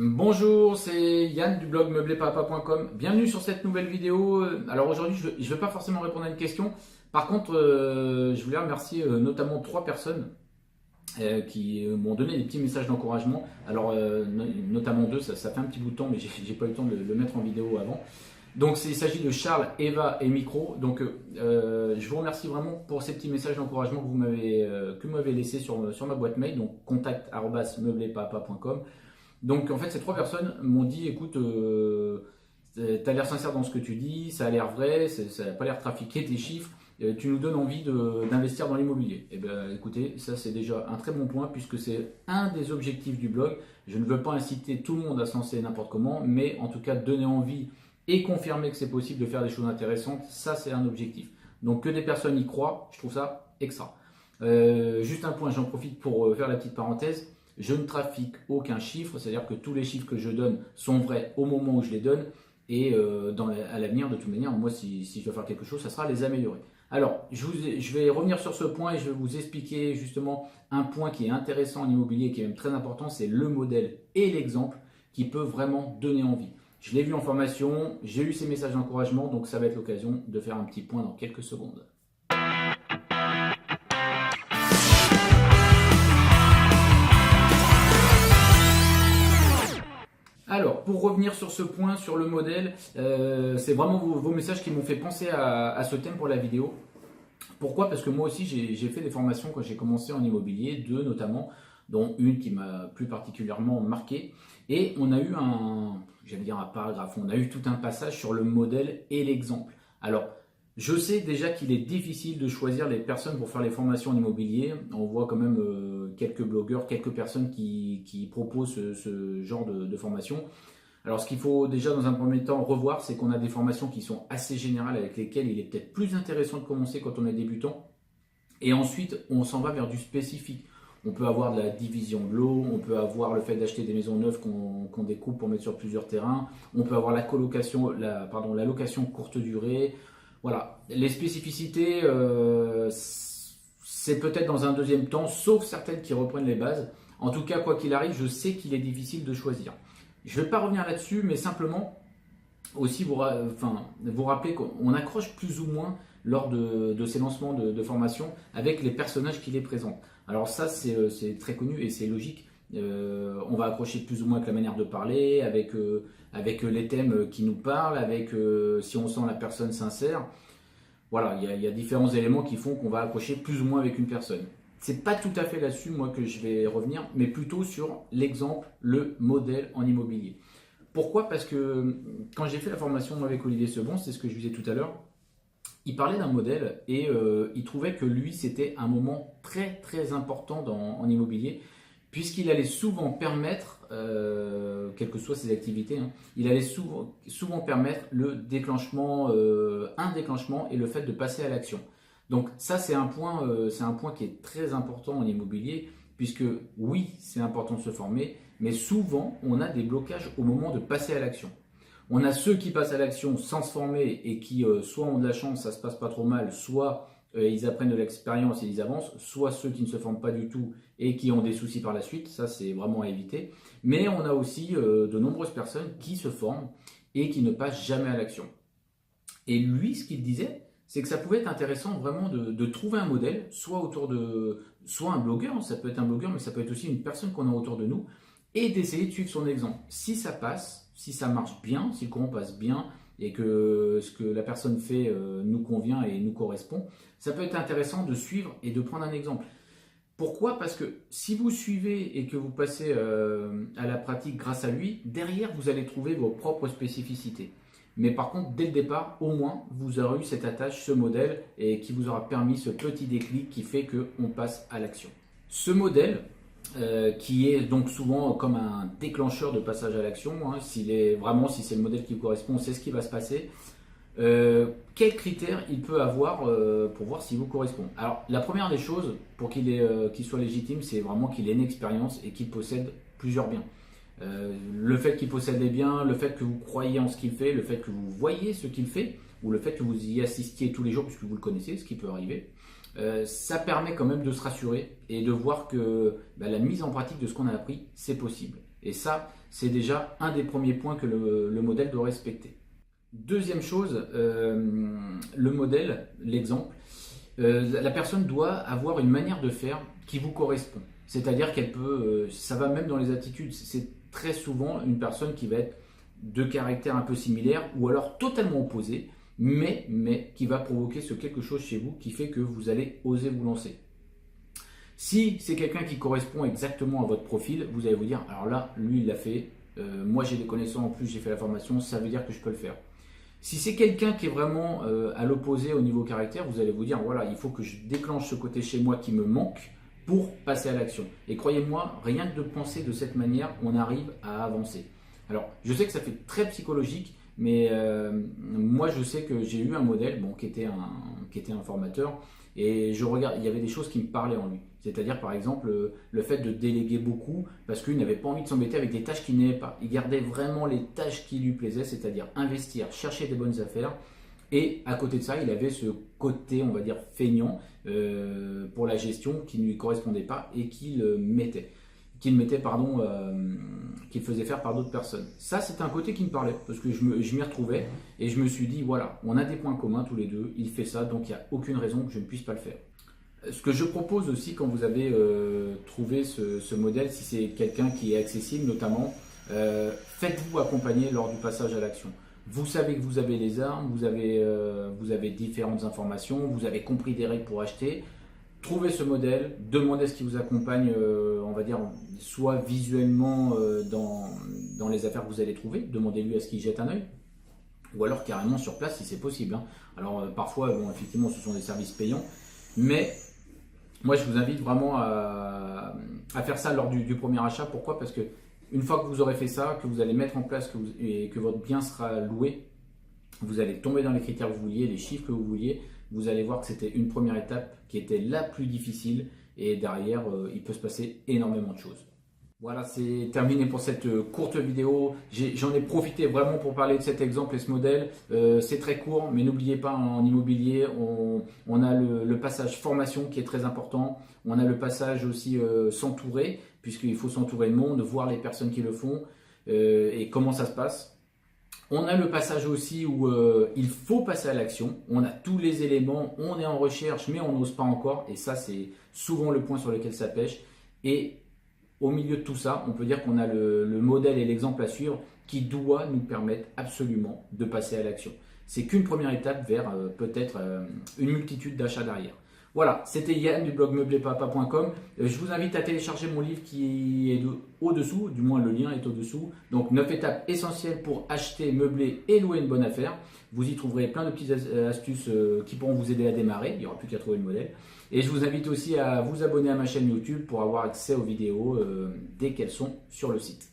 Bonjour, c'est Yann du blog meublepapa.com. Bienvenue sur cette nouvelle vidéo. Alors aujourd'hui, je ne vais pas forcément répondre à une question. Par contre, je voulais remercier notamment 3 personnes qui m'ont donné des petits messages d'encouragement. Alors, notamment 2, ça fait un petit bout de temps, mais j'ai pas eu le temps de le mettre en vidéo avant. Donc, il s'agit de Charles, Eva et Micro. Donc, je vous remercie vraiment pour ces petits messages d'encouragement que vous m'avez laissés sur ma boîte mail. Donc, contact@meublepapa.com. Donc en fait, ces 3 personnes m'ont dit, écoute, tu as l'air sincère dans ce que tu dis, ça a l'air vrai, ça n'a pas l'air trafiqué tes chiffres, tu nous donnes envie d'investir dans l'immobilier. Eh bien écoutez, ça c'est déjà un très bon point puisque c'est un des objectifs du blog. Je ne veux pas inciter tout le monde à se lancer n'importe comment, mais en tout cas donner envie et confirmer que c'est possible de faire des choses intéressantes, ça c'est un objectif. Donc que des personnes y croient, je trouve ça extra. Juste un point, j'en profite pour faire la petite parenthèse. Je ne trafique aucun chiffre, c'est-à-dire que tous les chiffres que je donne sont vrais au moment où je les donne et à l'avenir, de toute manière, moi, si je dois faire quelque chose, ça sera les améliorer. Alors, je vais revenir sur ce point et je vais vous expliquer justement un point qui est intéressant en immobilier, qui est même très important, c'est le modèle et l'exemple qui peut vraiment donner envie. Je l'ai vu en formation, j'ai eu ces messages d'encouragement, donc ça va être l'occasion de faire un petit point dans quelques secondes. Alors, pour revenir sur ce point, sur le modèle, c'est vraiment vos messages qui m'ont fait penser à ce thème pour la vidéo. Pourquoi? Parce que moi aussi, j'ai fait des formations quand j'ai commencé en immobilier, 2 notamment, dont une qui m'a plus particulièrement marqué. Et on a eu j'allais dire un paragraphe, on a eu tout un passage sur le modèle et l'exemple. Alors, je sais déjà qu'il est difficile de choisir les personnes pour faire les formations en immobilier. On voit quand même quelques blogueurs, quelques personnes qui proposent ce genre de formation. Alors ce qu'il faut déjà dans un premier temps revoir, c'est qu'on a des formations qui sont assez générales avec lesquelles il est peut-être plus intéressant de commencer quand on est débutant. Et ensuite, on s'en va vers du spécifique. On peut avoir de la division de l'eau, on peut avoir le fait d'acheter des maisons neuves qu'on découpe pour mettre sur plusieurs terrains, on peut avoir la location courte durée. Voilà, les spécificités, c'est peut-être dans un deuxième temps, sauf certaines qui reprennent les bases. En tout cas, quoi qu'il arrive, je sais qu'il est difficile de choisir. Je ne vais pas revenir là-dessus, mais simplement aussi vous rappeler qu'on accroche plus ou moins lors de ces lancements de formation avec les personnages qui les présentent. Alors ça, c'est très connu et c'est logique. On va accrocher plus ou moins avec la manière de parler, avec les thèmes qui nous parlent, si on sent la personne sincère. Voilà, il y a différents éléments qui font qu'on va accrocher plus ou moins avec une personne. C'est pas tout à fait là-dessus, moi, que je vais revenir, mais plutôt sur l'exemple, le modèle en immobilier. Pourquoi? Parce que quand j'ai fait la formation avec Olivier Sebon, c'est ce que je disais tout à l'heure, il parlait d'un modèle et il trouvait que lui, c'était un moment très très important en immobilier, puisqu'il allait souvent permettre, quelles que soient ses activités, hein, il allait souvent permettre un déclenchement et le fait de passer à l'action. Donc ça, c'est un point qui est très important en immobilier, puisque oui, c'est important de se former, mais souvent, on a des blocages au moment de passer à l'action. On a ceux qui passent à l'action sans se former et qui soit ont de la chance, ça se passe pas trop mal, soit ils apprennent de l'expérience et ils avancent, soit ceux qui ne se forment pas du tout et qui ont des soucis par la suite, ça c'est vraiment à éviter. Mais on a aussi de nombreuses personnes qui se forment et qui ne passent jamais à l'action. Et lui, ce qu'il disait, c'est que ça pouvait être intéressant vraiment de trouver un modèle, soit un blogueur, ça peut être un blogueur, mais ça peut être aussi une personne qu'on a autour de nous, et d'essayer de suivre son exemple. Si ça passe, si ça marche bien, si le courant passe bien, et que ce que la personne fait nous convient et nous correspond, ça peut être intéressant de suivre et de prendre un exemple. Pourquoi? Parce que si vous suivez et que vous passez à la pratique grâce à lui, derrière vous allez trouver vos propres spécificités. Mais par contre, dès le départ, au moins, vous aurez eu cette attache, ce modèle, et qui vous aura permis ce petit déclic qui fait qu'on passe à l'action. Ce modèle, qui est donc souvent comme un déclencheur de passage à l'action, hein, si c'est le modèle qui vous correspond, c'est ce qui va se passer. Quels critères il peut avoir pour voir s'il vous correspond? Alors, la première des choses, pour qu'il soit légitime, c'est vraiment qu'il ait une expérience et qu'il possède plusieurs biens. Le fait qu'il possède des biens, le fait que vous croyez en ce qu'il fait, le fait que vous voyez ce qu'il fait, ou le fait que vous y assistiez tous les jours puisque vous le connaissez, ce qui peut arriver, ça permet quand même de se rassurer et de voir que la mise en pratique de ce qu'on a appris, c'est possible. Et ça, c'est déjà un des premiers points que le modèle doit respecter. Deuxième chose, le modèle, l'exemple, la personne doit avoir une manière de faire qui vous correspond. C'est-à-dire qu'elle peut, ça va même dans les attitudes, c'est très souvent une personne qui va être de caractère un peu similaire ou alors totalement opposé, mais qui va provoquer ce quelque chose chez vous qui fait que vous allez oser vous lancer. Si c'est quelqu'un qui correspond exactement à votre profil, vous allez vous dire, alors là, lui il l'a fait, moi j'ai des connaissances, en plus j'ai fait la formation, ça veut dire que je peux le faire. Si c'est quelqu'un qui est vraiment à l'opposé au niveau caractère, vous allez vous dire, voilà, il faut que je déclenche ce côté chez moi qui me manque pour passer à l'action. Et croyez-moi, rien que de penser de cette manière, on arrive à avancer. Alors, je sais que ça fait très psychologique, mais moi je sais que j'ai eu un modèle qui était un formateur, et je regarde, il y avait des choses qui me parlaient en lui. C'est-à-dire par exemple le fait de déléguer beaucoup parce qu'il n'avait pas envie de s'embêter avec des tâches qu'il n'aimait pas. Il gardait vraiment les tâches qui lui plaisaient, c'est-à-dire investir, chercher des bonnes affaires. Et à côté de ça, il avait ce côté, on va dire, feignant pour la gestion qui ne lui correspondait pas et qu'il faisait faire par d'autres personnes. Ça, c'est un côté qui me parlait parce que je m'y retrouvais et je me suis dit, voilà, on a des points communs tous les deux, il fait ça, donc il n'y a aucune raison que je ne puisse pas le faire. Ce que je propose aussi quand vous avez trouvé ce modèle, si c'est quelqu'un qui est accessible notamment, faites-vous accompagner lors du passage à l'action. Vous savez que vous avez les armes, vous avez différentes informations, vous avez compris des règles pour acheter. Trouvez ce modèle, demandez ce qui vous accompagne, on va dire, soit visuellement dans les affaires que vous allez trouver, demandez-lui à ce qu'il jette un œil, ou alors carrément sur place si c'est possible. Alors parfois, effectivement, ce sont des services payants, mais moi je vous invite vraiment à faire ça lors du premier achat. Pourquoi? Parce que une fois que vous aurez fait ça, que vous allez mettre en place et que votre bien sera loué, vous allez tomber dans les critères que vous vouliez, les chiffres que vous vouliez. Vous allez voir que c'était une première étape qui était la plus difficile et derrière, il peut se passer énormément de choses. Voilà, c'est terminé pour cette courte vidéo. J'en ai profité vraiment pour parler de cet exemple et ce modèle. C'est très court, mais n'oubliez pas, en immobilier, on a le passage formation qui est très important. On a le passage aussi s'entourer, puisqu'il faut s'entourer de monde, voir les personnes qui le font et comment ça se passe. On a le passage aussi où il faut passer à l'action. On a tous les éléments, on est en recherche, mais on n'ose pas encore. Et ça, c'est souvent le point sur lequel ça pêche. Et au milieu de tout ça, on peut dire qu'on a le modèle et l'exemple à suivre qui doit nous permettre absolument de passer à l'action. C'est qu'une première étape vers peut-être une multitude d'achats derrière. Voilà, c'était Yann du blog meublepapa.com. Je vous invite à télécharger mon livre qui est au-dessous, du moins le lien est au-dessous. Donc 9 étapes essentielles pour acheter, meubler et louer une bonne affaire. Vous y trouverez plein de petites astuces qui pourront vous aider à démarrer. Il n'y aura plus qu'à trouver le modèle. Et je vous invite aussi à vous abonner à ma chaîne YouTube pour avoir accès aux vidéos dès qu'elles sont sur le site.